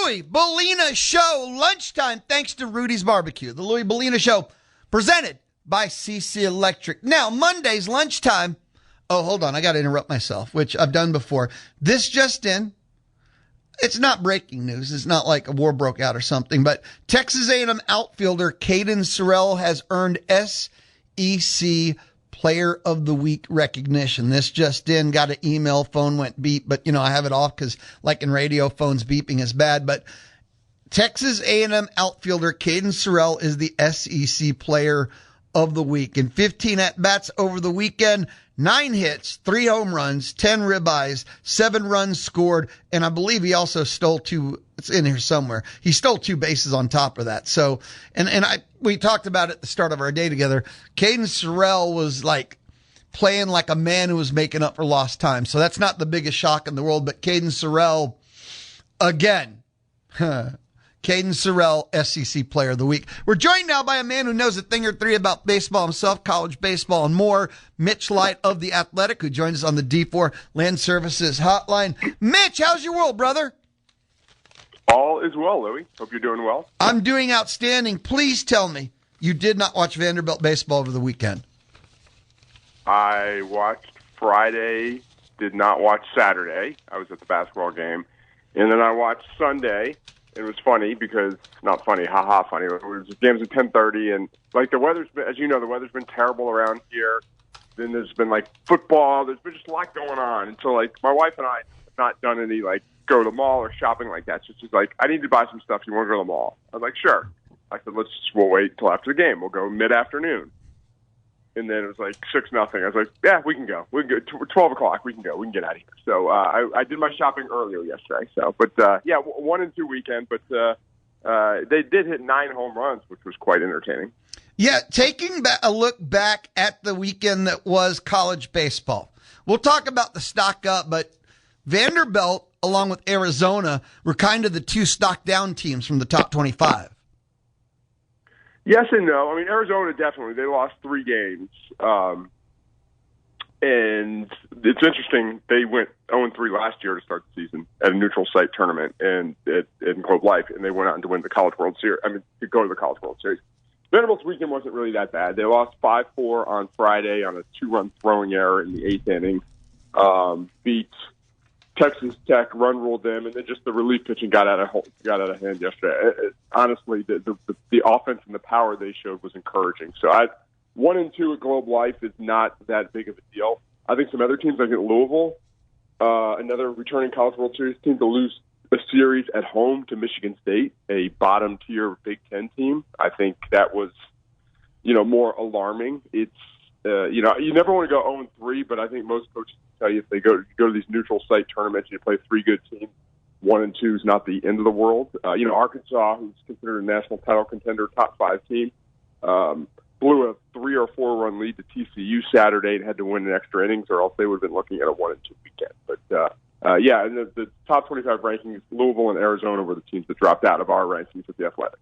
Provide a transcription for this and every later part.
Louie Belina Show, lunchtime, thanks to Rudy's Barbecue. The Louie Belina Show, presented by CC Electric. Now, Monday's lunchtime. Oh, hold on. I got to interrupt myself, which I've done before. This just in. It's not breaking news. It's not like a war broke out or something, but Texas A&M outfielder Caden Sorrell has earned SEC Player of the Week recognition. This just in, got an email, phone went beep, but I have it off because like in radio, phones beeping is bad, but Texas A&M outfielder Caden Sorrell is the SEC Player of the Week. In 15 at-bats over the weekend, 9 hits, 3 home runs, 10 ribeyes, 7 runs scored, and I believe he also stole 2, it's in here somewhere, he stole 2 bases on top of that. So, we talked about it at the start of our day together. Caden Sorrell was like playing like a man who was making up for lost time. So that's not the biggest shock in the world, but Caden Sorrell, again, Caden Sorrell, SEC Player of the Week. We're joined now by a man who knows a thing or three about baseball himself, college baseball and more, Mitch Light of The Athletic, who joins us on the D4 Land Services Hotline. Mitch, how's your world, brother? All is well, Louie. Hope you're doing well. I'm doing outstanding. Please tell me you did not watch Vanderbilt baseball over the weekend. I watched Friday, did not watch Saturday. I was at the basketball game. And then I watched Sunday. It was funny because, not funny, funny. It was games at 10:30, and like the weather's been, as you know, the weather's been terrible around here. Then there's been like football. There's been just a lot going on. And so like my wife and I have not done any like go to the mall or shopping like that. She's like, I need to buy some stuff. You want to go to the mall? I was like, sure. I said, we'll wait until after the game. We'll go mid-afternoon. And then it was like 6-0. I was like, yeah, we can go. We can go. 12 o'clock, we can go. We can get out of here. So I did my shopping earlier yesterday. So, but yeah, 1-2 weekend. But they did hit 9 home runs, which was quite entertaining. Yeah, taking a look back at the weekend that was college baseball. We'll talk about the stock up, but Vanderbilt, along with Arizona, were kind of the 2 stock down teams from the top 25. Yes and no. I mean, Arizona definitely. They lost 3 games. And it's interesting. They went 0-3 last year to start the season at a neutral site tournament and in Globe Life, and they went on to win the College World Series. I mean, to go to the College World Series. Vanderbilt's weekend wasn't really that bad. They lost 5-4 on Friday on a 2-run throwing error in the 8th inning. Beat Texas Tech, run ruled them, and then just the relief pitching got out of hand yesterday. Honestly, the offense and the power they showed was encouraging. So 1-2 at Globe Life is not that big of a deal. I think some other teams, like at Louisville, another returning College World Series team, to lose a series at home to Michigan State, a bottom-tier Big Ten team, I think that was, more alarming. It's, you never want to go 0-3, but I think most coaches tell you if they go to these neutral site tournaments, you play 3 good teams. 1-2 is not the end of the world. Arkansas, who's considered a national title contender, top 5 team, blew a 3 or 4 run lead to TCU Saturday and had to win in extra innings, or else they would have been looking at a 1-2 weekend. But in the top 25 rankings, Louisville and Arizona were the teams that dropped out of our rankings with the Athletic.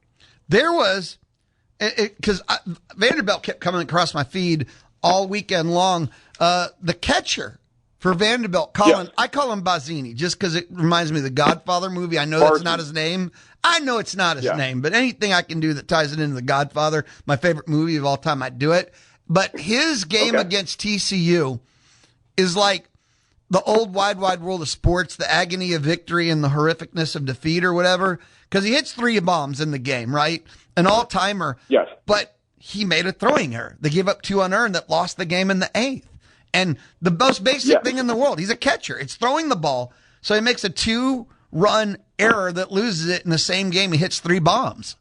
There was, because Vanderbilt kept coming across my feed all weekend long. The catcher for Vanderbilt, I call him Bazzini, just because it reminds me of the Godfather movie. I know that's not his name. I know it's not his name, but anything I can do that ties it into the Godfather, my favorite movie of all time, I do it. But his game against TCU is like the old wide world of sports, the agony of victory and the horrificness of defeat or whatever, because he hits 3 bombs in the game, right? An all-timer. Yes. But he made a throwing error. They gave up 2 unearned that lost the game in the 8th. And the most basic thing in the world, he's a catcher. It's throwing the ball. So he makes a 2-run error that loses it in the same game. He hits 3 bombs.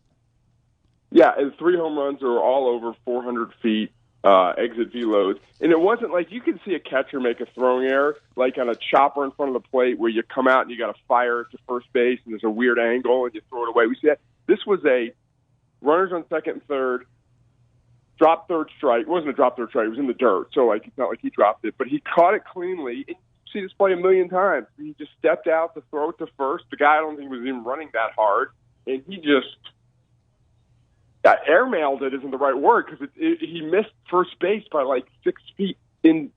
Yeah, and 3 home runs are all over 400 feet, exit velos. And it wasn't like you can see a catcher make a throwing error, like on a chopper in front of the plate where you come out and you got to fire it to first base and there's a weird angle and you throw it away. We see that. This was a runners on second and third, drop third strike. It wasn't a drop third strike. It was in the dirt. So, it's not like he dropped it. But he caught it cleanly. And you see this play a million times. He just stepped out to throw it to first. The guy, I don't think, was even running that hard. And he just airmailed it isn't the right word because he missed first base by, 6 feet in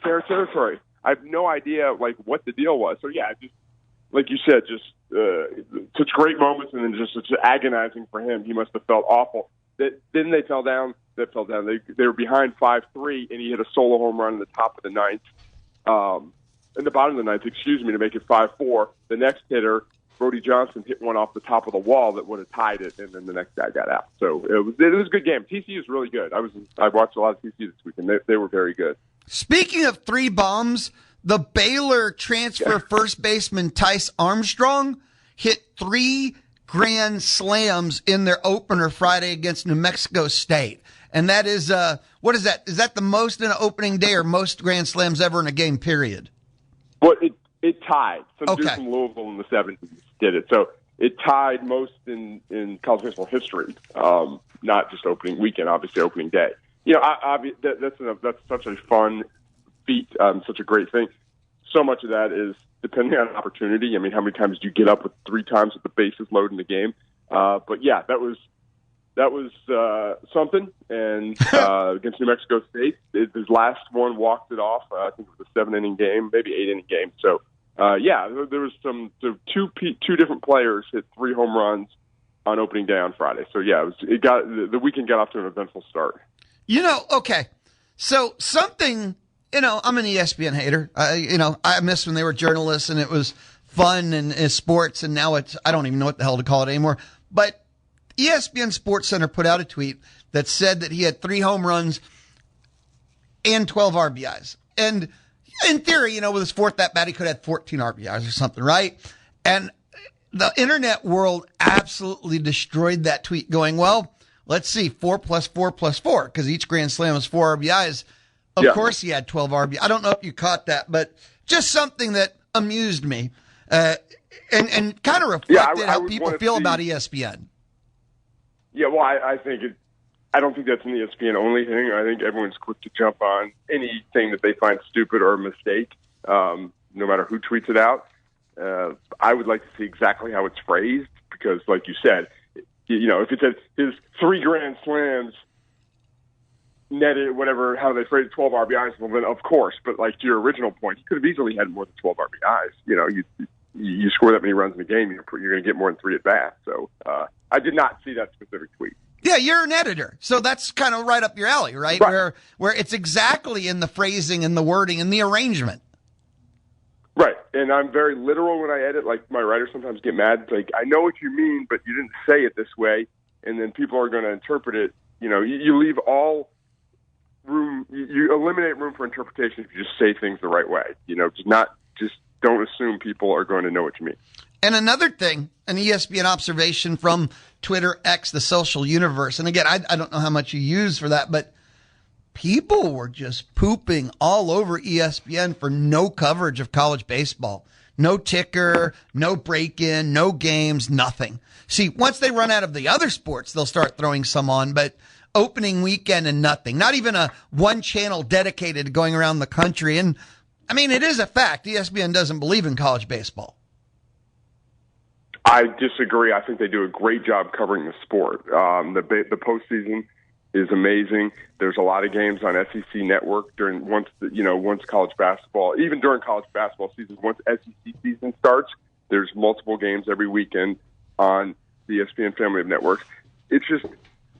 fair territory. I have no idea, what the deal was. So, yeah, just like you said, just to such great moments, and then just such agonizing for him. He must have felt awful. Then they fell down. They were behind 5-3, and he hit a solo home run in the top of the ninth. In the bottom of the ninth, to make it 5-4. The next hitter, Brody Johnson, hit one off the top of the wall that would have tied it, and then the next guy got out. So it was a good game. TCU is really good. I watched a lot of TCU this week, and they were very good. Speaking of three bombs, the Baylor transfer first baseman Tice Armstrong hit 3 grand slams in their opener Friday against New Mexico State. And that is, what is that? Is that the most in an opening day or most grand slams ever in a game, period? Well, it tied. Some dude from Louisville in the 70s did it. So it tied most in college baseball history, not just opening weekend, obviously opening day. You know, that's such a fun feat, such a great thing. So much of that is depending on opportunity. I mean, how many times do you get up with 3 times with the bases loaded in the game? But yeah, that was something. And against New Mexico State, his last one walked it off. I think it was a 7-inning game, maybe 8-inning game. So yeah, there was two different players hit 3 home runs on opening day on Friday. So yeah, the weekend got off to an eventful start. You know, okay, so something. You know, I'm an ESPN hater. I miss when they were journalists and it was fun and sports, and now I don't even know what the hell to call it anymore. But ESPN Sports Center put out a tweet that said that he had 3 home runs and 12 RBIs. And in theory, with his fourth at bat, he could have had 14 RBIs or something, right? And the internet world absolutely destroyed that tweet, going, well, let's see, 4 plus 4 plus 4, because each grand slam was 4 RBIs. Of course he had 12 RBI. I don't know if you caught that, but just something that amused me and kind of reflected how people feel about ESPN. Yeah, well, I don't think that's an ESPN only thing. I think everyone's quick to jump on anything that they find stupid or a mistake, no matter who tweets it out. I would like to see exactly how it's phrased because, like you said, if it said his 3 grand slams netted, whatever, how they phrased 12 RBIs, well, then of course. But like to your original point, he could have easily had more than 12 RBIs. You score that many runs in a game, you're going to get more than 3 at bats. So I did not see that specific tweet. Yeah, you're an editor, so that's kind of right up your alley, right? Where it's exactly in the phrasing and the wording and the arrangement. Right, and I'm very literal when I edit. Like my writers sometimes get mad. It's like, I know what you mean, but you didn't say it this way, and then people are going to interpret it. You leave all room, you eliminate room for interpretation if you just say things the right way. Just don't assume people are going to know what you mean. And another thing, an ESPN observation from Twitter X, the social universe. And again, I don't know how much you use for that, but people were just pooping all over ESPN for no coverage of college baseball. No ticker, no break-in, no games, nothing. See, once they run out of the other sports, they'll start throwing some on, but opening weekend and nothing. Not even a one channel dedicated to going around the country. And I mean, it is a fact. ESPN doesn't believe in college baseball. I disagree. I think they do a great job covering the sport. The postseason is amazing. There's a lot of games on SEC Network once college basketball, even during college basketball season, once SEC season starts, there's multiple games every weekend on the ESPN family of networks. It's just,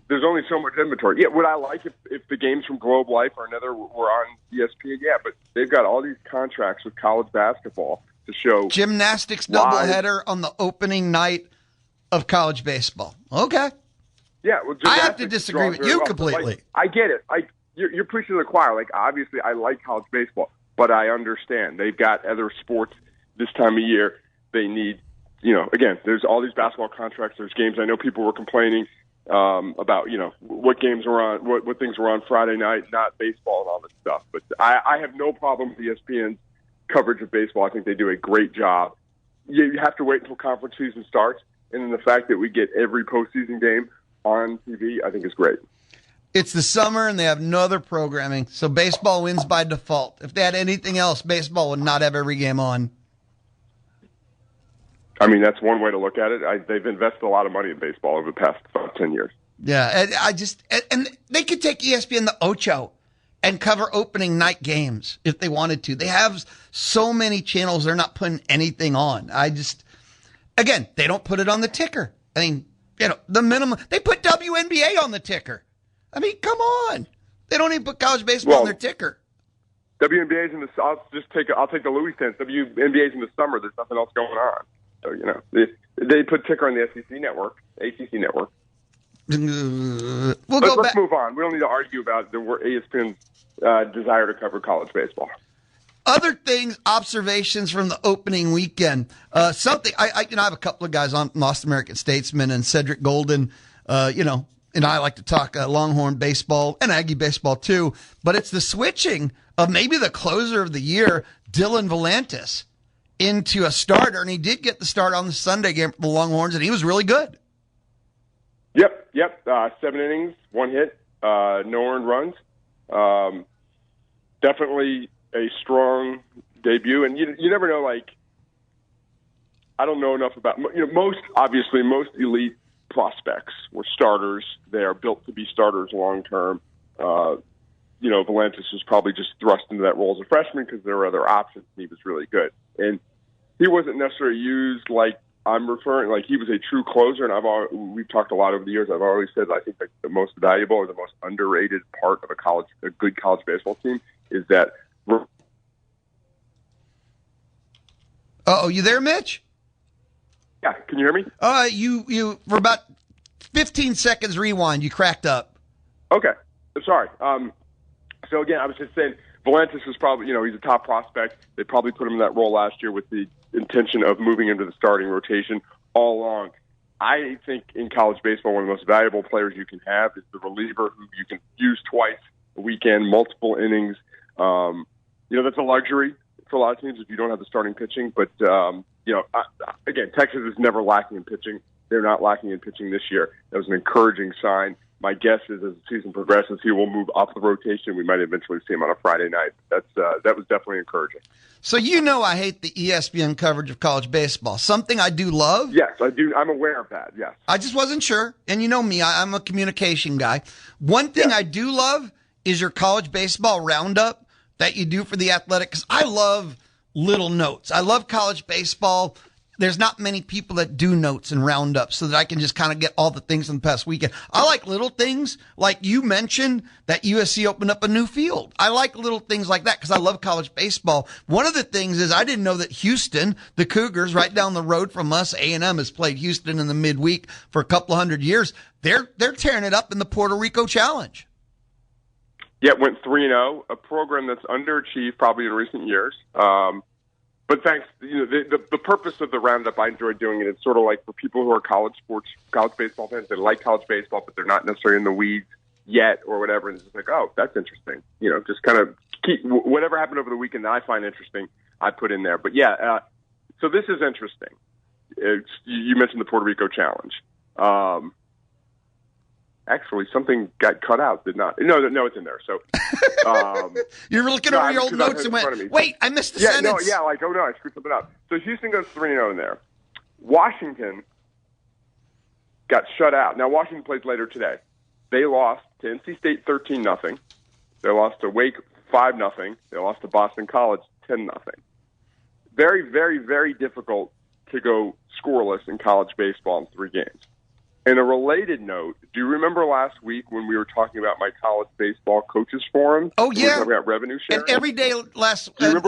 there's only so much inventory. Yeah, would I like if the games from Globe Life or another were on ESPN? Yeah, but they've got all these contracts with college basketball to show gymnastics doubleheader on the opening night of college baseball. Okay. Yeah, well, I have to disagree with you completely. I get it. You're preaching to the choir. Like, obviously, I like college baseball, but I understand they've got other sports this time of year. They need, again, there's all these basketball contracts. There's games. I know people were complaining about what games were on, what things were on Friday night, not baseball and all this stuff. But I have no problem with ESPN's coverage of baseball. I think they do a great job. You have to wait until conference season starts, and then the fact that we get every postseason game on TV, I think is great. It's the summer and they have no other programming, so baseball wins by default. If they had anything else, baseball would not have every game on. I mean, that's one way to look at it. They've invested a lot of money in baseball over the past 10 years. Yeah, and they could take ESPN the Ocho and cover opening night games if they wanted to. They have so many channels, they're not putting anything on. Again, they don't put it on the ticker. I mean, the minimum, they put WNBA on the ticker. I mean, come on. They don't even put college baseball on their ticker. WNBA's in the, I'll take the Louie sense. WNBA's in the summer. There's nothing else going on. So, they put ticker on the SEC network, ACC network. Let's move on. We don't need to argue about ESPN's desire to cover college baseball. Other things, observations from the opening weekend. Something I have a couple of guys on Lost American Statesman and Cedric Golden, and I like to talk Longhorn baseball and Aggie baseball too. But it's the switching of maybe the closer of the year, Dylan Volantis, into a starter, and he did get the start on the Sunday game for the Longhorns, and he was really good. Yep. 7 innings, 1 hit, no earned runs. Definitely a strong debut, and you never know. I don't know enough about most elite prospects were starters. They are built to be starters long term. Volantis was probably just thrust into that role as a freshman because there were other options, and he was really good. And he wasn't necessarily used like I'm referring, like he was a true closer, and we've talked a lot over the years. I've always said I think the most valuable or the most underrated part of a good college baseball team is that. Oh, you there, Mitch? Yeah, can you hear me? You for about 15 seconds rewind. You cracked up. Okay, sorry. So again, I was just saying, Volantis was probably, he's a top prospect. They probably put him in that role last year with the intention of moving into the starting rotation all along. I think in college baseball, one of the most valuable players you can have is the reliever who you can use twice a weekend, multiple innings. That's a luxury for a lot of teams if you don't have the starting pitching. But, again, Texas is never lacking in pitching. They're not lacking in pitching this year. That was an encouraging sign. My guess is as the season progresses, he will move up the rotation. We might eventually see him on a Friday night. That was definitely encouraging. So I hate the ESPN coverage of college baseball. Something I do love. Yes, I do. I'm aware of that, yes. I just wasn't sure. And you know me, I'm a communication guy. One thing I do love is your college baseball roundup that you do for The Athletic, because I love little notes. I love college baseball. There's not many people that do notes and roundups so that I can just kind of get all the things from the past weekend. I like little things like you mentioned that USC opened up a new field. I like little things like that because I love college baseball. One of the things is I didn't know that Houston, the Cougars, right down the road from us, A&M has played Houston in the midweek for a couple of 100 years. They're tearing it up in the Puerto Rico Challenge. Yeah, it went 3-0, a program that's underachieved probably in recent years. But thanks, the purpose of the roundup, I enjoy doing it. It's sort of like for people who are college baseball fans, they like college baseball, but they're not necessarily in the weeds yet or whatever. And it's just like, oh, that's interesting. Just kind of keep whatever happened over the weekend that I find interesting, I put in there. But yeah, so this is interesting. You mentioned the Puerto Rico Challenge. Actually, something got cut out. Did not? No, it's in there. So you're looking over your old notes and went, "Wait, I missed the sentence." I screwed something up. So Houston goes 3-0 in there. Washington got shut out. Now Washington plays later today. They lost to NC State 13-0. They lost to Wake 5-0. They lost to Boston College 10-0. Very, very, very difficult to go scoreless in college baseball in 3 games. In a related note, do you remember last week when we were talking about my college baseball coaches forum? Oh, yeah. We were talking about revenue sharing. And every day last week,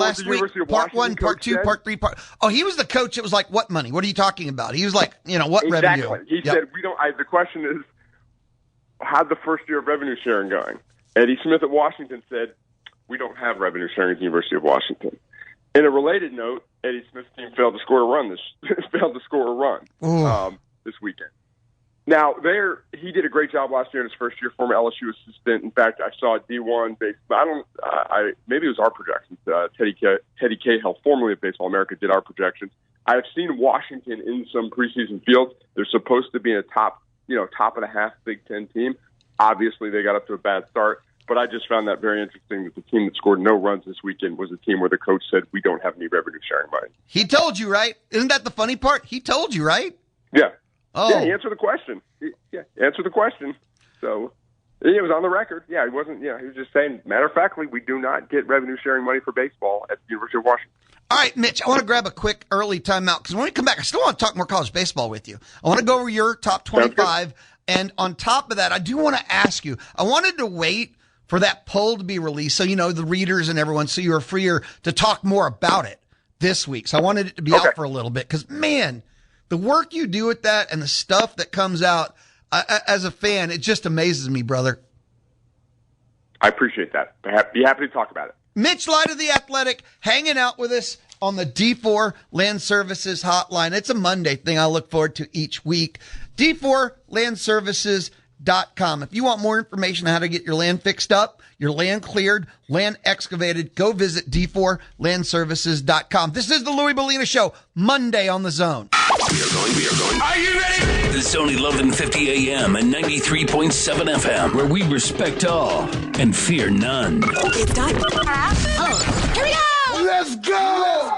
part 1, part 2, part 3, Oh, he was the coach that was like, what money? What are you talking about? He was like, what revenue? Exactly. He said, the question is, how'd the first year of revenue sharing going? Eddie Smith at Washington said, we don't have revenue sharing at the University of Washington. In a related note, Eddie Smith's team failed to score a run this weekend. Now, he did a great job last year in his first year, former LSU assistant. In fact, I saw D1 maybe it was our projections. Teddy Cahill, formerly of Baseball America, did our projections. I have seen Washington in some preseason fields. They're supposed to be in a top of the half Big Ten team. Obviously, they got up to a bad start, but I just found that very interesting that the team that scored no runs this weekend was a team where the coach said, we don't have any revenue sharing money. He told you, right? Isn't that the funny part? He told you, right? Yeah. Oh. Yeah, he answered the question. Answer the question. So It was on the record. Yeah, he wasn't. Yeah, he was just saying. Matter of factly, we do not get revenue sharing money for baseball at the University of Washington. All right, Mitch, I want to grab a quick early timeout because when we come back, I still want to talk more college baseball with you. I want to go over your top 25. And on top of that, I do want to ask you, I wanted to wait for that poll to be released so, the readers and everyone, so you were freer to talk more about it this week. So I wanted it to be out for a little bit because, man, the work you do with that and the stuff that comes out as a fan, it just amazes me, brother. I appreciate that. Be happy to talk about it. Mitch Light of The Athletic hanging out with us on the D4 Land Services hotline. It's a Monday thing I look forward to each week. D4landservices.com. If you want more information on how to get your land fixed up, your land cleared, land excavated, go visit D4landservices.com. This is the Louie Belina Show, Monday on The Zone. We are going. Are you ready? The Zone 1150 AM and 93.7 FM, where we respect all and fear none. It's time. Here we go. Let's go.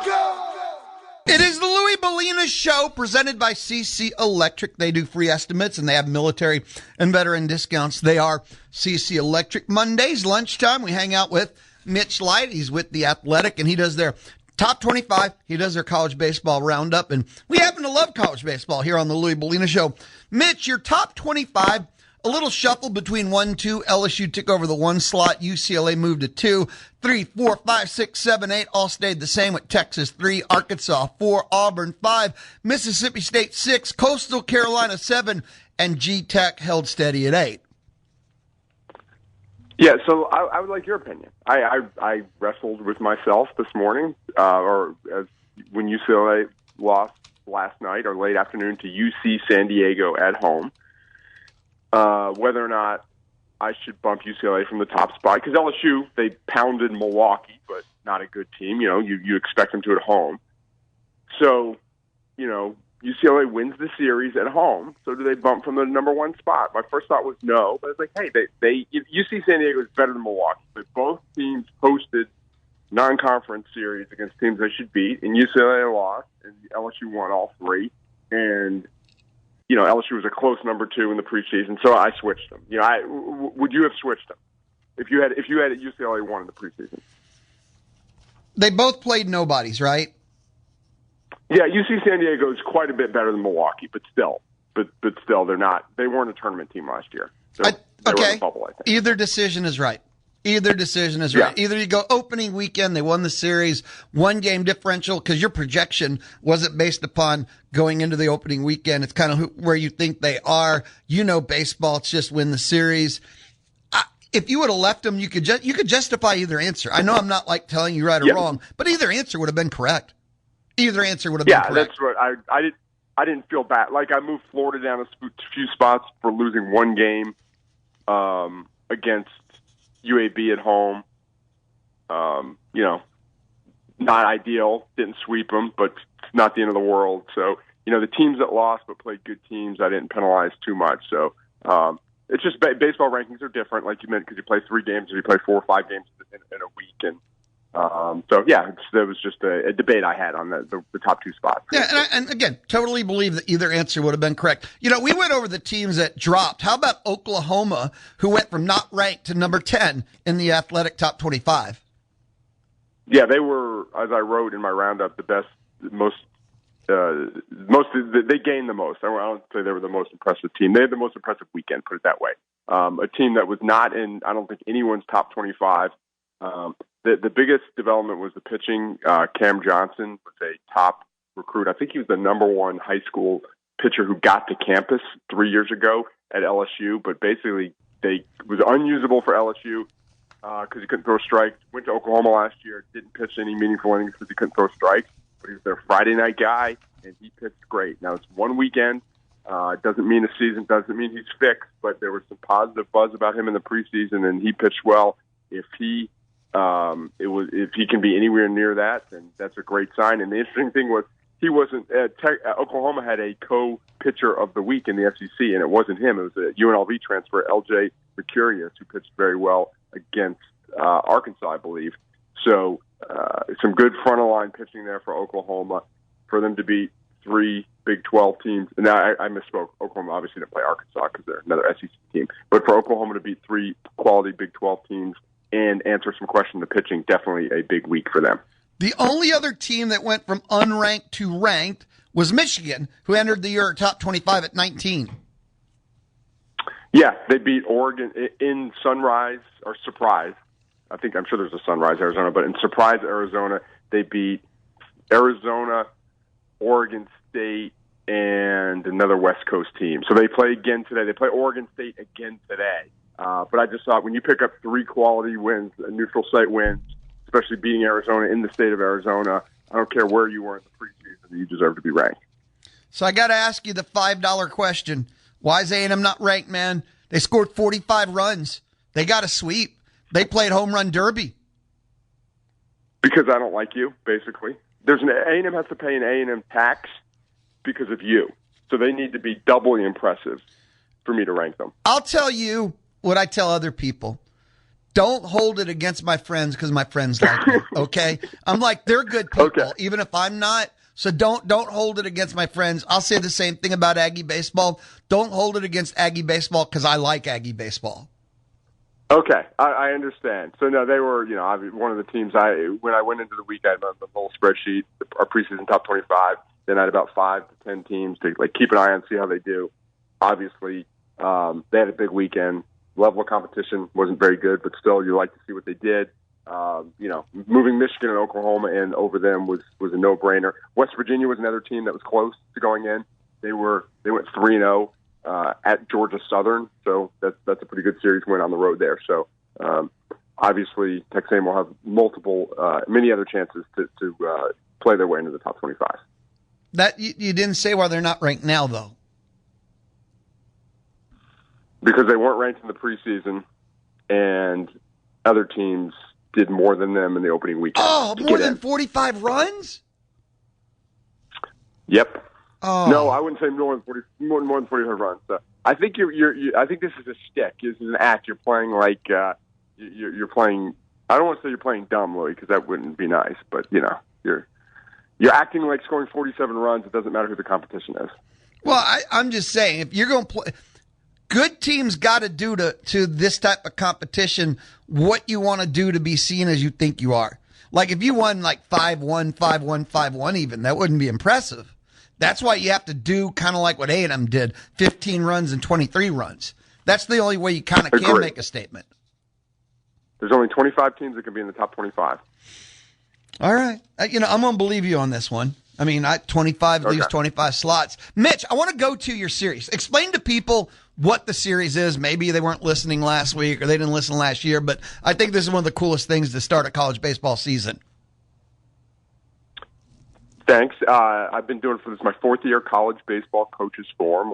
It is the Louie Belina Show presented by CC Electric. They do free estimates and they have military and veteran discounts. They are CC Electric. Mondays, lunchtime, we hang out with Mitch Light. He's with The Athletic and he does their top 25. He does their college baseball roundup. And we happen to love college baseball here on the Louie Belina Show. Mitch, your top 25, a little shuffle between 1, 2. LSU took over the 1 slot. UCLA moved to 2. 3, 4, 5, 6, 7, 8 all stayed the same with Texas 3, Arkansas 4, Auburn 5, Mississippi State 6, Coastal Carolina 7, and G-Tech held steady at 8. Yeah, so I would like your opinion. I wrestled with myself this morning, when UCLA lost last night or late afternoon to UC San Diego at home, whether or not I should bump UCLA from the top spot. Because LSU, they pounded Milwaukee, but not a good team. You expect them to at home. So, UCLA wins the series at home. So do they bump from the number 1 spot? My first thought was no. But it's like, hey, UC San Diego is better than Milwaukee. But both teams hosted non-conference series against teams they should beat. And UCLA lost, and LSU won all 3. And LSU was a close number 2 in the preseason, so I switched them. Would you have switched them if you had UCLA won in the preseason? They both played nobodies, right? Yeah, UC San Diego is quite a bit better than Milwaukee, but still, they're not. They weren't a tournament team last year. They were in the bubble, I think. Either decision is right. Either you go opening weekend, they won the series, 1 game differential, because your projection wasn't based upon going into the opening weekend. It's kind of where you think they are. Baseball, it's just win the series. If you would have left them, you could justify either answer. I know I'm not telling you right or wrong, but either answer would have been correct. Either answer would have been correct. Yeah, that's right. I didn't feel bad. I moved Florida down a few spots for losing 1 game against UAB at home. Not ideal. Didn't sweep them, but it's not the end of the world. So, the teams that lost but played good teams, I didn't penalize too much. So, it's just baseball rankings are different, like you meant, because you play 3 games or you play 4 or 5 games in a week. And there was just a debate I had on the top 2 spots. Yeah, and again, totally believe that either answer would have been correct. We went over the teams that dropped. How about Oklahoma, who went from not ranked to number 10 in the Athletic top 25? Yeah, they were, as I wrote in my roundup, the best, they gained the most. I don't say they were the most impressive team. They had the most impressive weekend, put it that way. A team that was not in, I don't think, anyone's top 25. The biggest development was the pitching. Cam Johnson was a top recruit. I think he was the number 1 high school pitcher who got to campus 3 years ago at LSU, but basically was unusable for LSU because he couldn't throw strikes. Went to Oklahoma last year, didn't pitch any meaningful innings because he couldn't throw strikes, but he was their Friday night guy, and he pitched great. Now, it's 1 weekend. Doesn't mean a season, doesn't mean he's fixed, but there was some positive buzz about him in the preseason, and he pitched well. If he can be anywhere near that, then that's a great sign. And the interesting thing was he wasn't. Oklahoma had a co-pitcher of the week in the SEC, and it wasn't him. It was a UNLV transfer, L.J. Mercurius, who pitched very well against Arkansas, I believe. So some good front of line pitching there for Oklahoma. For them to beat three Big 12 teams. And now I misspoke. Oklahoma obviously didn't play Arkansas because they're another SEC team. But for Oklahoma to beat three quality Big 12 teams and answer some questions in the pitching, definitely a big week for them. The only other team that went from unranked to ranked was Michigan, who entered the year top 25 at 19. Yeah, they beat Oregon in Sunrise, or Surprise. I'm sure there's a Sunrise, Arizona, but in Surprise, Arizona, they beat Arizona, Oregon State, and another West Coast team. So they play again today. They play Oregon State again today. But I just thought when you pick up three quality wins, a neutral site wins, especially beating Arizona in the state of Arizona, I don't care where you were in the preseason, you deserve to be ranked. So I got to ask you the $5 question. Why is A&M not ranked, man? They scored 45 runs. They got a sweep. They played home run derby. Because I don't like you, basically. There's an A&M has to pay an A&M tax because of you. So they need to be doubly impressive for me to rank them. I'll tell you what I tell other people. Don't hold it against my friends because my friends like me, okay? I'm like, they're good people, even if I'm not. So don't hold it against my friends. I'll say the same thing about Aggie baseball. Don't hold it against Aggie baseball because I like Aggie baseball. Okay, I understand. So, no, they were, one of the teams when I went into the week, I had the whole spreadsheet, our preseason top 25. Then I had about 5 to 10 teams to keep an eye on, see how they do. Obviously, they had a big weekend. Level of competition wasn't very good, but still, you like to see what they did. Moving Michigan and Oklahoma in over them was a no-brainer. West Virginia was another team that was close to going in. They went 3-0 at Georgia Southern, so that's a pretty good series win on the road there. So obviously, Texas A&M will have many other chances to play their way into the top 25. That you didn't say why they're not ranked now, though. Because they weren't ranked in the preseason, and other teams did more than them in the opening weekend. Oh, more than 45 runs? Yep. Oh. No, I wouldn't say more than 45 runs. So I think I think this is a stick. This is an act. You're playing like you're playing. I don't want to say you're playing dumb, Louie, because that wouldn't be nice. But you're acting like scoring 47 runs. It doesn't matter who the competition is. Well, I'm just saying, if you're going to play, good teams got to do to this type of competition what you want to do to be seen as you think you are. Like if you won like 5-1, 5-1, 5-1 even, that wouldn't be impressive. That's why you have to do kind of like what A&M did, 15 runs and 23 runs. That's the only way you kind of can make a statement. There's only 25 teams that can be in the top 25. All right. I'm going to believe you on this one. I mean, 25 leaves 25 slots. Mitch, I want to go to your series. Explain to people what the series is. Maybe they weren't listening last week or they didn't listen last year, but I think this is one of the coolest things to start a college baseball season. Thanks. I've been doing this my fourth year college baseball coaches forum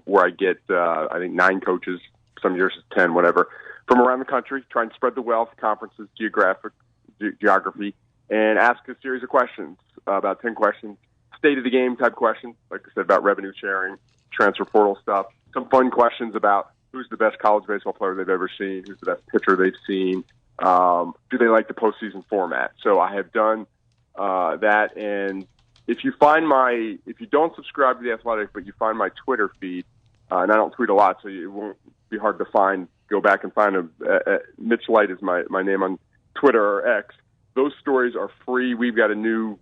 where I get, I think 9 coaches, some years it's 10, whatever, from around the country, trying to spread the wealth, conferences, geography, and ask a series of questions, about 10 questions, state of the game type questions, like I said, about revenue sharing, transfer portal stuff, some fun questions about who's the best college baseball player they've ever seen, who's the best pitcher they've seen, do they like the postseason format. So I have done that, and if you don't subscribe to The Athletic, but you find my Twitter feed, and I don't tweet a lot, so it won't be hard to find, go back and find Mitch Light is my name on Twitter or X. Those stories are free. We've got a new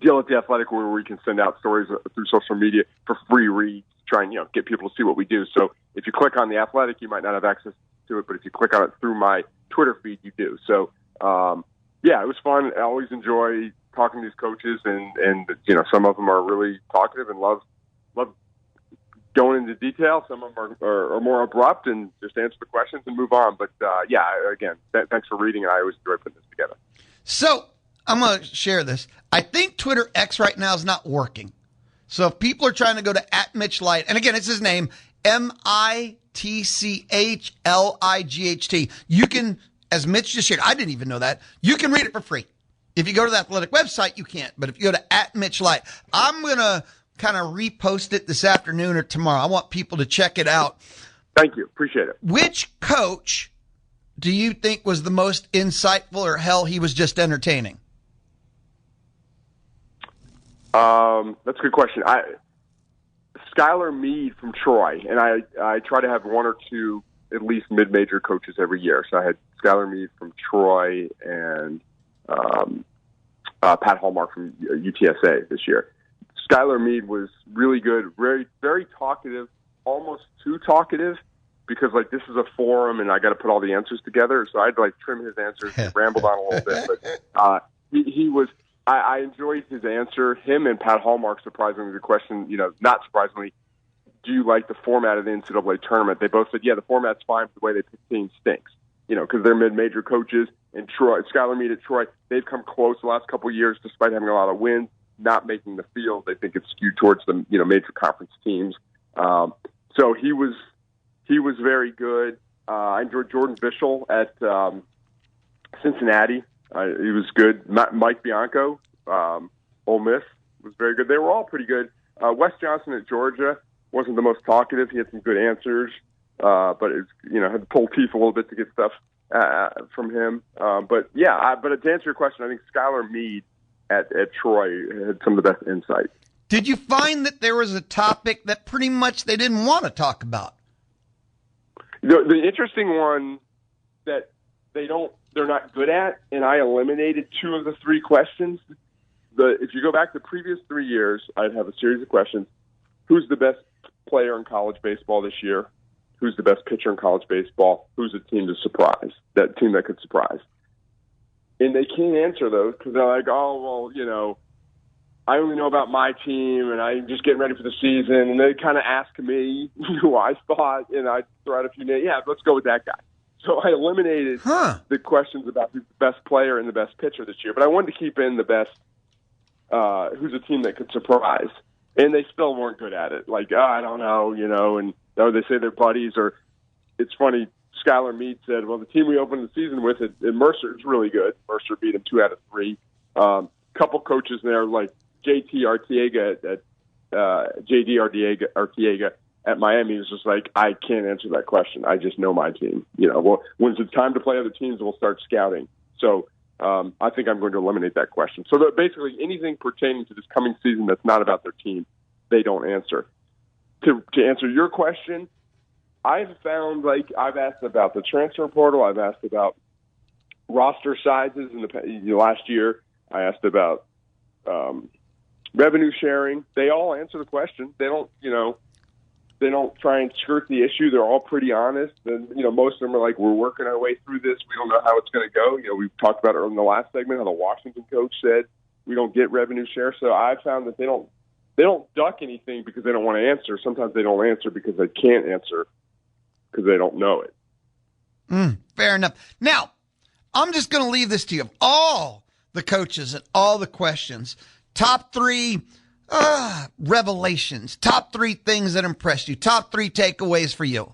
deal at The Athletic where we can send out stories through social media for free reads, try and get people to see what we do. So if you click on The Athletic, you might not have access to it, but if you click on it through my Twitter feed, you do. So, it was fun. I always enjoy talking to these coaches, and some of them are really talkative and love going into detail. Some of them are more abrupt and just answer the questions and move on. But, again, thanks for reading, and I always enjoy putting this together. So I'm going to share this. I think Twitter X right now is not working. So if people are trying to go to @MitchLight, and again, it's his name, MITCHLIGHT. You can, as Mitch just shared, I didn't even know that, you can read it for free. If you go to the Athletic website, you can't. But if you go to @MitchLight, I'm going to kind of repost it this afternoon or tomorrow. I want people to check it out. Thank you. Appreciate it. Which coach do you think was the most insightful, or hell, he was just entertaining? That's a good question. Skylar Meade from Troy, and I try to have one or two at least mid-major coaches every year. So I had Skylar Meade from Troy and Pat Hallmark from UTSA this year. Skylar Meade was really good, very, very talkative, almost too talkative, because like this is a forum and I got to put all the answers together. So I had to like trim his answers. He rambled on a little bit, but he was. I enjoyed his answer. Him and Pat Hallmark, surprisingly, the question, not surprisingly, do you like the format of the NCAA tournament? They both said, yeah, the format's fine, but the way they pick teams stinks. Because they're mid-major coaches. And Troy, Skylar Meade at Troy, they've come close the last couple of years, despite having a lot of wins, not making the field. They think it's skewed towards the major conference teams. So he was very good. I enjoyed Jordan Bischel at Cincinnati. He was good. Mike Bianco, Ole Miss, was very good. They were all pretty good. Wes Johnson at Georgia wasn't the most talkative. He had some good answers, but it had to pull teeth a little bit to get stuff from him. But to answer your question, I think Skylar Meade at Troy had some of the best insight. Did you find that there was a topic that pretty much they didn't want to talk about? The interesting one that they're not good at, and I eliminated two of the three questions. If you go back the previous 3 years, I'd have a series of questions. Who's the best player in college baseball this year? Who's the best pitcher in college baseball? Who's a team to surprise? That team that could surprise. And they can't answer those because they're like, oh, well, I only know about my team, and I'm just getting ready for the season. And they kind of ask me who I thought, and I throw out a few names. Yeah, let's go with that guy. So I eliminated the questions about who's the best player and the best pitcher this year. But I wanted to keep in the best, who's a team that could surprise. And they still weren't good at it. Like, I don't know, and they say they're buddies. Or it's funny, Skylar Meade said, well, the team we opened the season with at Mercer is really good. Mercer beat them 2 out of 3. Couple coaches there, like JD Arteaga at Miami, was just like, I can't answer that question. I just know my team. Well, when it's time to play other teams, we'll start scouting. So I think I'm going to eliminate that question. So that basically anything pertaining to this coming season that's not about their team, they don't answer. To answer your question, I've found, I've asked about the transfer portal. I've asked about roster sizes in the last year. I asked about revenue sharing. They all answer the question. They don't try and skirt the issue. They're all pretty honest. And, most of them are like, we're working our way through this. We don't know how it's going to go. We've talked about it in the last segment, how the Washington coach said we don't get revenue share. So I found that they don't duck anything because they don't want to answer. Sometimes they don't answer because they can't answer because they don't know it. Fair enough. Now, I'm just going to leave this to you. Of all the coaches and all the questions, top 3 revelations, top 3 things that impressed you, top 3 takeaways for you.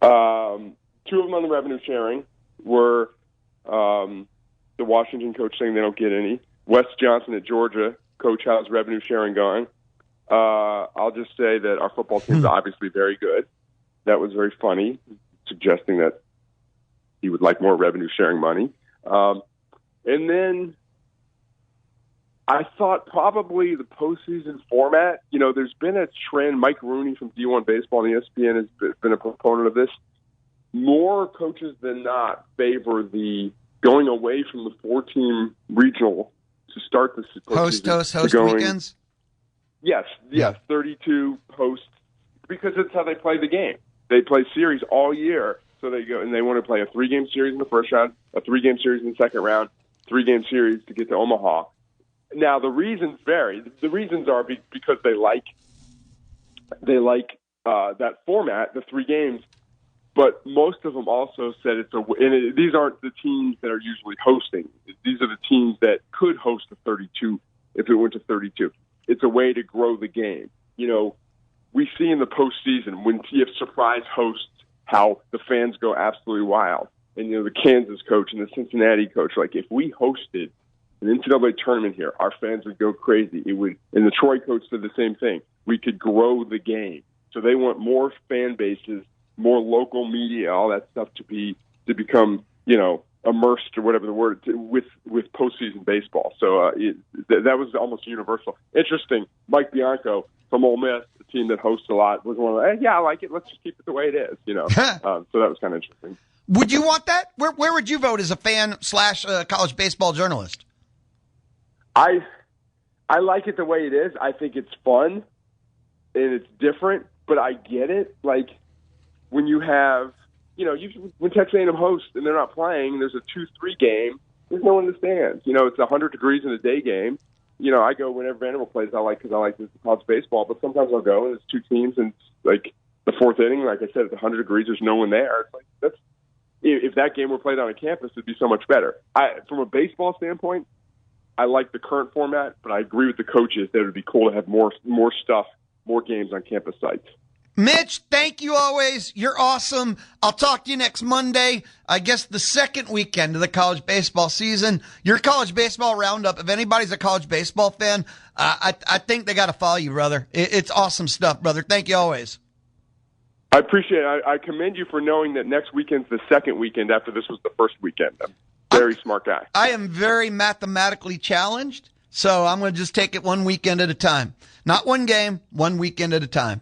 2 of them on the revenue sharing were the Washington coach saying they don't get any. Wes Johnson at Georgia, coach, how's revenue sharing going? I'll just say that our football team is obviously very good. That was very funny, suggesting that he would like more revenue sharing money. And then I thought probably the postseason format, there's been a trend. Mike Rooney from D1 Baseball and ESPN has been a proponent of this. More coaches than not favor the going away from the 4-team regional to start the postseason. Host weekends? Yes, 32 hosts, because it's how they play the game. They play series all year, so they go and they want to play a 3-game series in the first round, a 3-game series in the second round, 3-game series to get to Omaha. Now the reasons vary. The reasons are because they like that format, the 3 games. But most of them also said these aren't the teams that are usually hosting. These are the teams that could host a 32 if it went to 32. It's a way to grow the game. We see in the postseason when you have surprise hosts how the fans go absolutely wild. And, the Kansas coach and the Cincinnati coach, if we hosted an NCAA tournament here, our fans would go crazy. And the Troy coach said the same thing. We could grow the game. So they want more fan bases, more local media, all that stuff to become, immersed, or whatever the word, with postseason baseball. So that was almost universal. Interesting. Mike Bianco from Ole Miss, the team that hosts a lot, was one of the, I like it. Let's just keep it the way it is. So that was kind of interesting. Would you want that? Where would you vote as a fan / college baseball journalist? I like it the way it is. I think it's fun and it's different, but I get it. Like when you have, when Texas A&M hosts and they're not playing, there's a 2-3 game, there's no one in the stands. It's 100 degrees in a day game. I go whenever Vanderbilt plays, because I like this college baseball, but sometimes I'll go and it's two teams and it's like the fourth inning, like I said, it's 100 degrees, there's no one there. It's like, if that game were played on a campus, it'd be so much better. From a baseball standpoint, I like the current format, but I agree with the coaches that it would be cool to have more stuff, more games on campus sites. Mitch, thank you always. You're awesome. I'll talk to you next Monday. I guess the second weekend of the college baseball season. Your college baseball roundup, if anybody's a college baseball fan, I think they got to follow you, brother. It's awesome stuff, brother. Thank you always. I appreciate it. I commend you for knowing that next weekend's the second weekend after this was the first weekend. I'm a very smart guy. I am very mathematically challenged, so I'm going to just take it one weekend at a time. Not one game, one weekend at a time.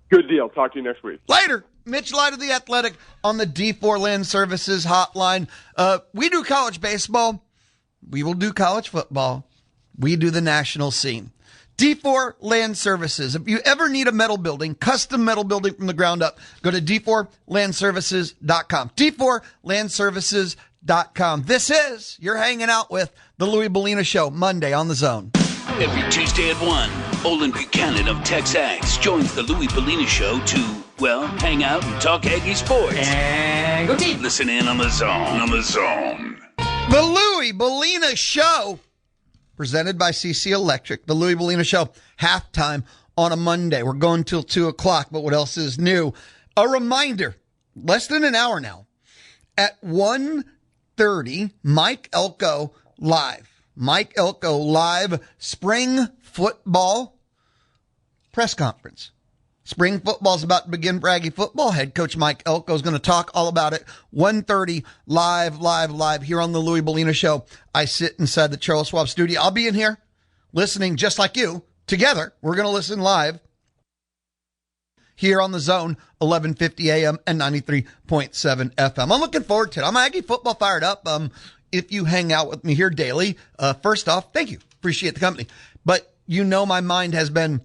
Good deal. Talk to you next week. Later. Mitch Light of The Athletic on the D4 Land Services hotline. We do college baseball. We will do college football. We do the national scene. D4 Land Services. If you ever need a metal building, custom metal building from the ground up, go to d4landservices.com. d4landservices.com. This is, you're hanging out with the Louie Belina Show, Monday on The Zone. Every Tuesday at 1, Olin Buchanan of Texas joins the Louie Belina Show to, hang out and talk Aggie sports. And go team. Listen in on The Zone. The Louie Belina Show, presented by CC Electric. The Louie Belina Show, halftime on a Monday. We're going till 2 o'clock, but what else is new? A reminder, less than an hour now, at 1:30, Mike Elko live. Mike Elko live spring football press conference. Spring football is about to begin for Aggie football. Head coach Mike Elko is going to talk all about it. 1:30 live here on the Louie Belina Show. I sit inside the Charles Schwab studio. I'll be in here listening just like you. Together, we're going to listen live here on The Zone, 1150 AM and 93.7 FM. I'm looking forward to it. I'm Aggie football fired up. If you hang out with me here daily, first off, thank you. Appreciate the company. But my mind has been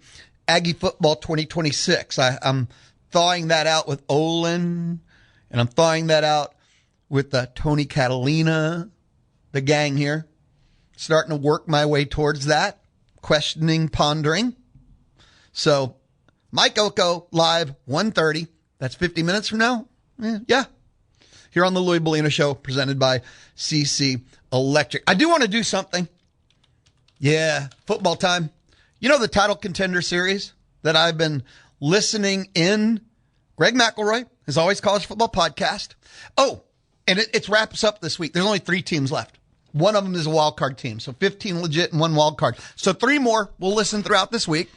Aggie football 2026. I'm thawing that out with Olin, and I'm thawing that out with Tony Catalina, the gang here. Starting to work my way towards that, questioning, pondering. So, Mike Elko live, 1:30. That's 50 minutes from now? Yeah. Here on the Louie Belina Show, presented by CC Electric. I do want to do something. Yeah, football time. The Title Contender Series that I've been listening in? Greg McElroy, his Always College Football podcast. Oh, and it wraps up this week. There's only 3 teams left. One of them is a wild card team. So 15 legit and 1 wild card. So 3 more we'll listen throughout this week.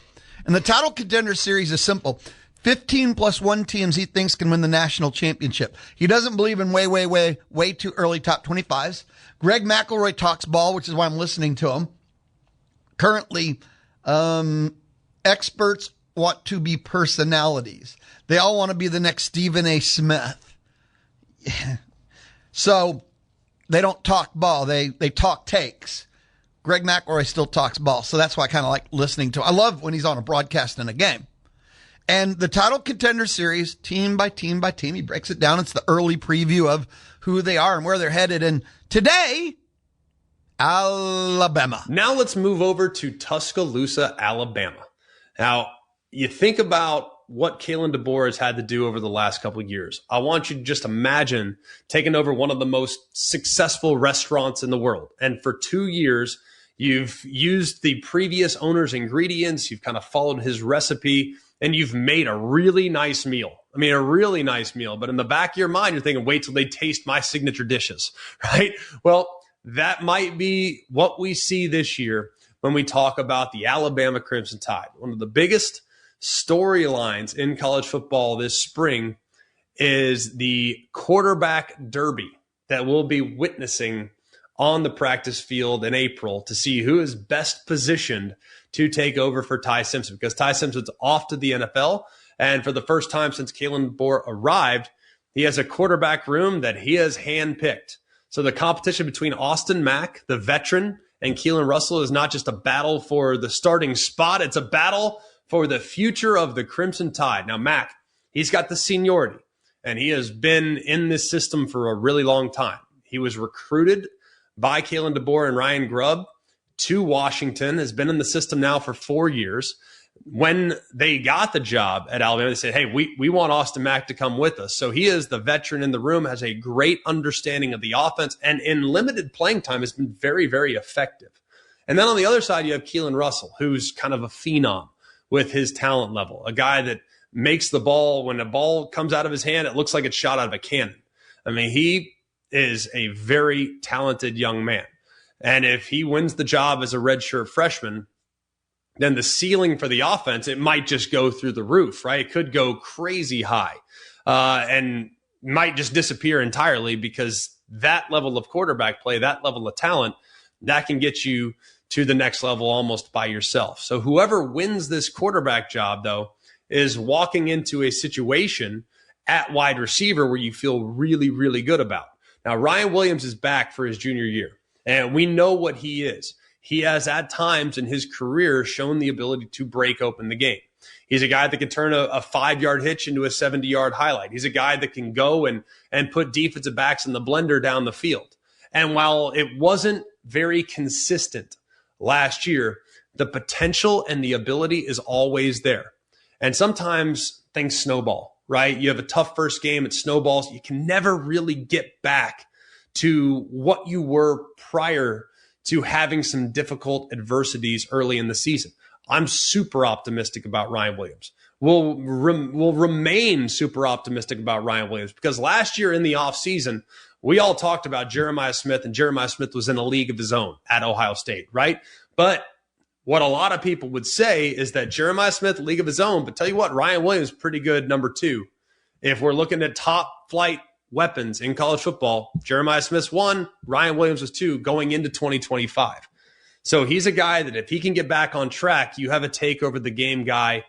And the Title Contender Series is simple. 15 plus 1 teams he thinks can win the national championship. He doesn't believe in way too early top 25s. Greg McElroy talks ball, which is why I'm listening to him. Currently, experts want to be personalities. They all want to be the next Stephen A. Smith. Yeah. So they don't talk ball. They talk takes. Greg McElroy still talks ball. So that's why I kind of like listening to him. I love when he's on a broadcast in a game. And the Title Contender Series, team by team by team, he breaks it down. It's the early preview of who they are and where they're headed. And today, Alabama. Now let's move over to Tuscaloosa, Alabama. Now, you think about what Kalen DeBoer has had to do over the last couple of years. I want you to just imagine taking over one of the most successful restaurants in the world. And for 2 years, you've used the previous owner's ingredients. You've kind of followed his recipe. And you've made a really nice meal. I mean, a really nice meal. But in the back of your mind, you're thinking, wait till they taste my signature dishes, right? Well, that might be what we see this year when we talk about the Alabama Crimson Tide. One of the biggest storylines in college football this spring is the quarterback derby that we'll be witnessing on the practice field in April to see who is best positioned to take over for Ty Simpson, because Ty Simpson's off to the NFL. And for the first time since Kalen DeBoer arrived, he has a quarterback room that he has handpicked. So the competition between Austin Mack, the veteran, and Keelan Russell is not just a battle for the starting spot. It's a battle for the future of the Crimson Tide. Now, Mack, he's got the seniority, and he has been in this system for a really long time. He was recruited by Kalen DeBoer and Ryan Grubb to Washington, has been in the system now for 4 years. When they got the job at Alabama, they said, hey, we want Austin Mack to come with us. So he is the veteran in the room, has a great understanding of the offense, and in limited playing time has been very, very effective. And then on the other side, you have Keelan Russell, who's kind of a phenom with his talent level, a guy that makes the ball, when the ball comes out of his hand, it looks like it's shot out of a cannon. I mean, he is a very talented young man. And if he wins the job as a redshirt freshman, then the ceiling for the offense, it might just go through the roof, right? It could go crazy high and might just disappear entirely, because that level of quarterback play, that level of talent, that can get you to the next level almost by yourself. So whoever wins this quarterback job, though, is walking into a situation at wide receiver where you feel really, really good about. Now, Ryan Williams is back for his junior year, and we know what he is. He has at times in his career shown the ability to break open the game. He's a guy that can turn a 5-yard hitch into a 70-yard highlight. He's a guy that can go and put defensive backs in the blender down the field. And while it wasn't very consistent last year, the potential and the ability is always there. And sometimes things snowball, right? You have a tough first game, it snowballs. You can never really get back to what you were prior to having some difficult adversities early in the season. I'm super optimistic about Ryan Williams. We'll remain super optimistic about Ryan Williams, because last year in the offseason, we all talked about Jeremiah Smith, and Jeremiah Smith was in a league of his own at Ohio State, right? But what a lot of people would say is that Jeremiah Smith, league of his own, but tell you what, Ryan Williams, pretty good number 2. If we're looking at top flight weapons in college football, Jeremiah Smith's 1, Ryan Williams was 2 going into 2025. So he's a guy that if he can get back on track, you have a take over the game guy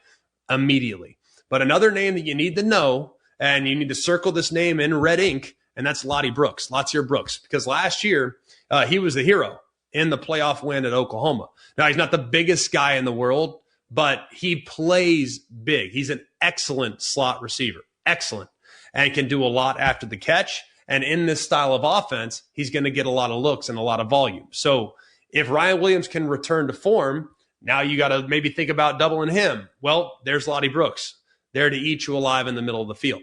immediately. But another name that you need to know, and you need to circle this name in red ink, and that's Lottie Brooks, Latier Brooks, because last year he was the hero in the playoff win at Oklahoma. Now, he's not the biggest guy in the world, but he plays big. He's an excellent slot receiver, excellent, and can do a lot after the catch. And in this style of offense, he's going to get a lot of looks and a lot of volume. So if Ryan Williams can return to form, now you got to maybe think about doubling him. Well, there's Lottie Brooks there to eat you alive in the middle of the field.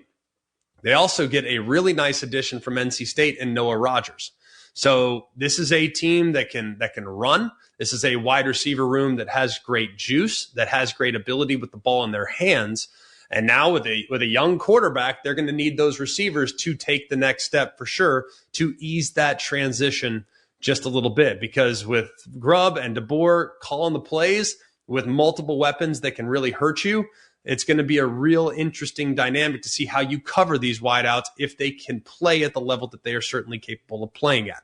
They also get a really nice addition from NC State and Noah Rogers. So this is a team that can run. This is a wide receiver room that has great juice, that has great ability with the ball in their hands. And now with a young quarterback, they're going to need those receivers to take the next step for sure, to ease that transition just a little bit. Because with Grubb and DeBoer calling the plays with multiple weapons that can really hurt you, it's going to be a real interesting dynamic to see how you cover these wideouts if they can play at the level that they are certainly capable of playing at.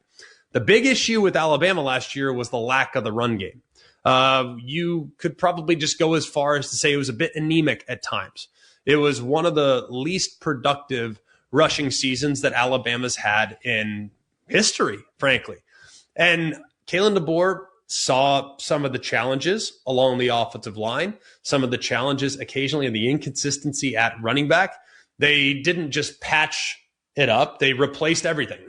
The big issue with Alabama last year was the lack of the run game. You could probably just go as far as to say it was a bit anemic at times. It was one of the least productive rushing seasons that Alabama's had in history, frankly. And Kalen DeBoer saw some of the challenges along the offensive line, some of the challenges occasionally in the inconsistency at running back. They didn't just patch it up. They replaced everything.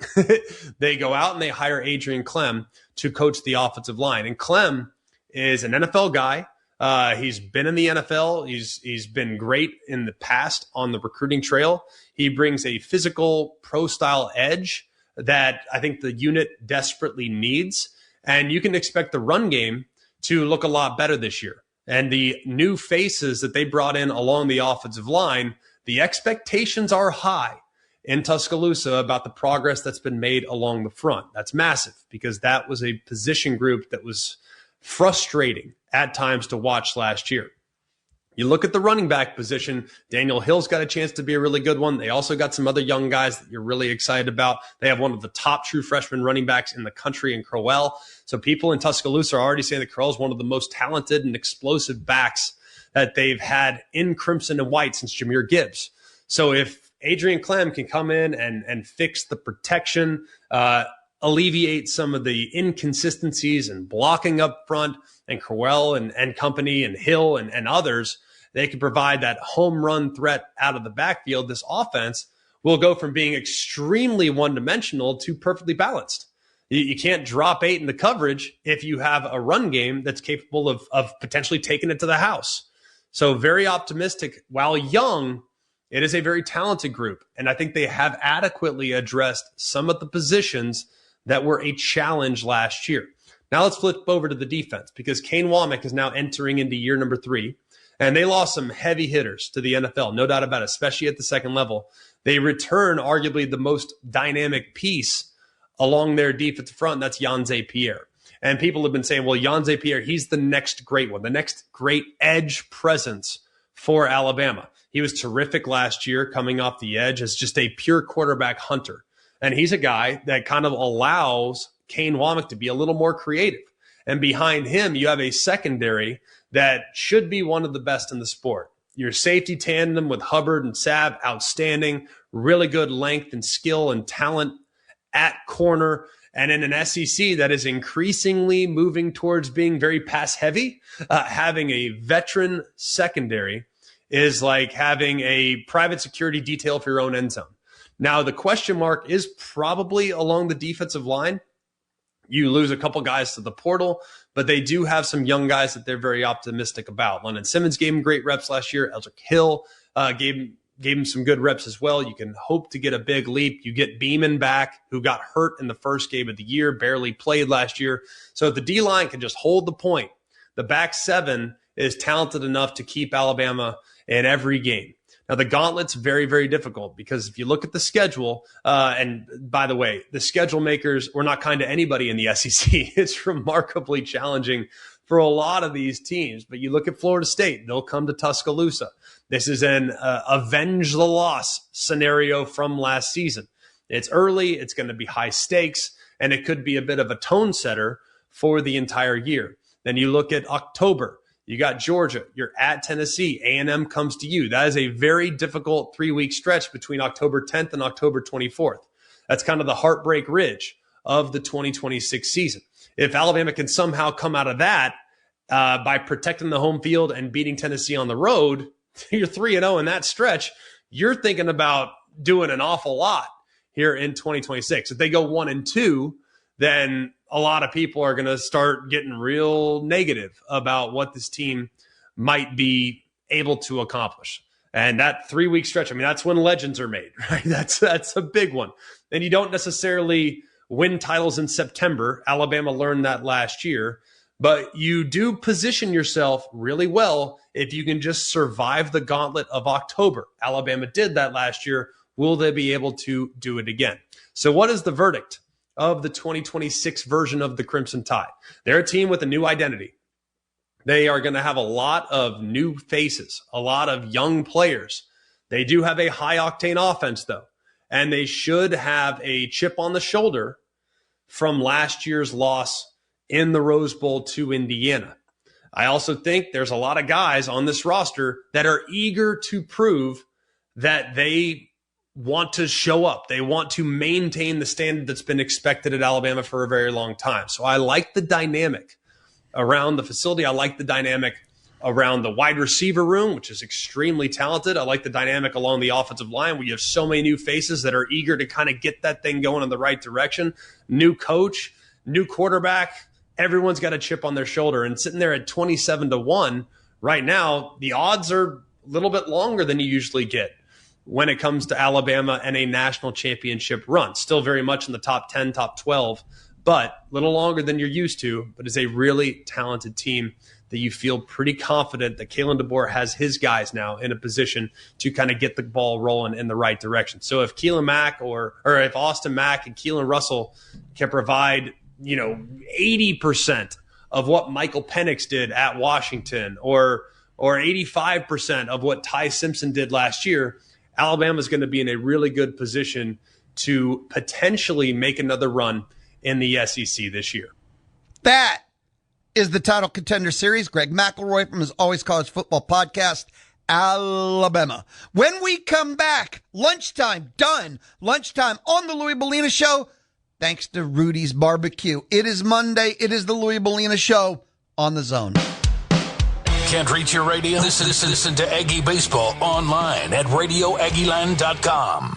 They go out and they hire Adrian Clem to coach the offensive line. And Clem is an NFL guy. He's been in the NFL. He's been great in the past on the recruiting trail. He brings a physical pro-style edge that I think the unit desperately needs. And you can expect the run game to look a lot better this year. And the new faces that they brought in along the offensive line, the expectations are high in Tuscaloosa about the progress that's been made along the front. That's massive, because that was a position group that was frustrating at times to watch last year. You look at the running back position, Daniel Hill's got a chance to be a really good one. They also got some other young guys that you're really excited about. They have one of the top true freshman running backs in the country in Crowell. So people in Tuscaloosa are already saying that Crowell is one of the most talented and explosive backs that they've had in crimson and white since Jahmyr Gibbs. So if Adrian Clem can come in and fix the protection, alleviate some of the inconsistencies and blocking up front, and Crowell and company and Hill and others, they can provide that home run threat out of the backfield. This offense will go from being extremely one-dimensional to perfectly balanced. You can't drop 8 in the coverage if you have a run game that's capable of potentially taking it to the house. So very optimistic. While young, it is a very talented group, and I think they have adequately addressed some of the positions that were a challenge last year. Now let's flip over to the defense, because Kane Womack is now entering into year number 3, and they lost some heavy hitters to the NFL, no doubt about it, especially at the second level. They return arguably the most dynamic piece along their defensive front, that's Yanze Pierre. And people have been saying, well, Yanze Pierre, he's the next great one, the next great edge presence for Alabama. He was terrific last year coming off the edge as just a pure quarterback hunter. And he's a guy that kind of allows Kane Womack to be a little more creative. And behind him, you have a secondary that should be one of the best in the sport. Your safety tandem with Hubbard and Sabb, outstanding, really good length and skill and talent at corner. And in an SEC that is increasingly moving towards being very pass heavy, having a veteran secondary is like having a private security detail for your own end zone. Now, the question mark is probably along the defensive line. You lose a couple guys to the portal, but they do have some young guys that they're very optimistic about. London Simmons gave him great reps last year. Eldrick Hill gave him some good reps as well. You can hope to get a big leap. You get Beeman back, who got hurt in the first game of the year, barely played last year. So if the D-line can just hold the point, the back 7 is talented enough to keep Alabama in every game. Now, the gauntlet's very, very difficult, because if you look at the schedule, and by the way, the schedule makers were not kind to anybody in the SEC. It's remarkably challenging for a lot of these teams. But you look at Florida State, they'll come to Tuscaloosa. This is an avenge the loss scenario from last season. It's early, it's going to be high stakes, and it could be a bit of a tone setter for the entire year. Then you look at October. You got Georgia, you're at Tennessee, A&M comes to you. That is a very difficult 3-week stretch between October 10th and October 24th. That's kind of the heartbreak ridge of the 2026 season. If Alabama can somehow come out of that by protecting the home field and beating Tennessee on the road, you're 3-0 in that stretch. You're thinking about doing an awful lot here in 2026. If they go 1-2, then a lot of people are going to start getting real negative about what this team might be able to accomplish. And that 3-week stretch, I mean, that's when legends are made, right? That's a big one. And you don't necessarily win titles in September. Alabama learned that last year. But you do position yourself really well if you can just survive the gauntlet of October. Alabama did that last year. Will they be able to do it again? So what is the verdict of the 2026 version of the Crimson Tide? They're a team with a new identity. They are going to have a lot of new faces, a lot of young players. They do have a high-octane offense, though, and they should have a chip on the shoulder from last year's loss in the Rose Bowl to Indiana. I also think there's a lot of guys on this roster that are eager to prove that they want to show up. They want to maintain the standard that's been expected at Alabama for a very long time. So I like the dynamic around the facility. I like the dynamic around the wide receiver room, which is extremely talented. I like the dynamic along the offensive line where you have so many new faces that are eager to kind of get that thing going in the right direction. New coach, new quarterback. Everyone's got a chip on their shoulder. And sitting there at 27-1 right now, the odds are a little bit longer than you usually get when it comes to Alabama and a national championship run. Still very much in the top 10, top 12, but a little longer than you're used to. But it's a really talented team that you feel pretty confident that Kalen DeBoer has his guys now in a position to kind of get the ball rolling in the right direction. So if Keelan Mack or if Austin Mack and Keelan Russell can provide 80% of what Michael Penix did at Washington, or or 85% of what Ty Simpson did last year, Alabama's going to be in a really good position to potentially make another run in the SEC this year. That is the Title Contender Series. Greg McElroy from his Always College Football podcast, Alabama. When we come back, lunchtime, done. Lunchtime on the Louie Belina Show, thanks to Rudy's Barbecue. It is Monday. It is the Louie Belina Show on the Zone. Can't reach your radio? Listen to Aggie Baseball online at radioaggieland.com.